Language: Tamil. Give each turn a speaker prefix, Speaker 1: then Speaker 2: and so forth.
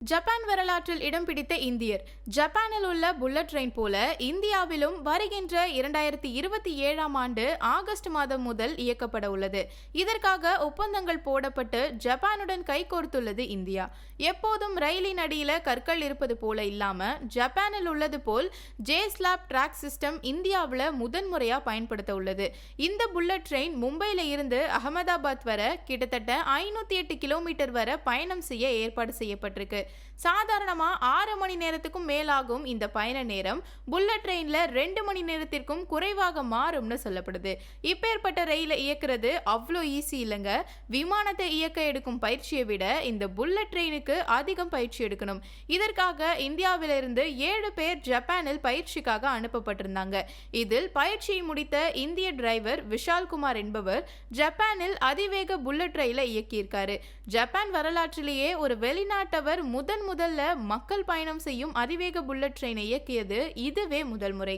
Speaker 1: ஜப்பான் வரலாற்றில் இடம் பிடித்த இந்தியர். ஜப்பானில் உள்ள புல்லட் ட்ரெயின் போல இந்தியாவிலும் வருகின்ற 2027ஆம் ஆண்டு ஆகஸ்ட் மாதம் முதல் இயக்கப்பட உள்ளது. இதற்காக ஒப்பந்தங்கள் போடப்பட்டு ஜப்பானுடன் கைகோர்த்துள்ளது இந்தியா. எப்போதும் ரயிலின் அடியில கற்கள் இருப்பது போல இல்லாம ஜப்பானில் உள்ளது போல் ஜே-ஸ்லாப் டிராக் சிஸ்டம் இந்தியாவில் முதன்முறையா பயன்படுத்த உள்ளது. இந்த புல்லட் ட்ரெயின் மும்பையில இருந்து அகமதாபாத் வர கிட்டத்தட்ட 508 கிலோமீட்டர் வரை பயணம் செய்ய ஏற்பாடு செய்யப்பட்டிருக்கு. சாதாரணமா 6 மணி நேரத்துக்கும் மேலாகும் இந்த பயண நேரம் புல்லட் ட்ரெயின்ல 2 மணி நேரத்திற்கும் குறைவாக மாறும்னு சொல்லப்படுது. இப்பேற்பட்ட ரயிலை இயக்குறது அவ்வளோ ஈஸி இல்லைங்க. விமானத்தை இயக்க எடுக்கும் பயிற்சியை விட இந்த புல்லட் ட்ரெயினுக்கு அதிகம் பயிற்சி எடுக்கணும். இதற்காக இந்தியாவிலிருந்து 7 பேர் ஜப்பானில் பயிற்சிக்காக அனுப்பப்பட்டிருந்தாங்க. இதில் பயிற்சியை முடித்த இந்திய டிரைவர் விஷால்குமார் என்பவர் ஜப்பானில் அதிவேக புல்லட் ரயிலை இயக்கியிருக்காரு. ஜப்பான் வரலாற்றிலேயே ஒரு வெளிநாட்டவர் முதல்ல மக்கள் பயணம் செய்யும் அதிவேக புல்லட் ட்ரெயினை இயக்கியது இதுவே முதல் முறை.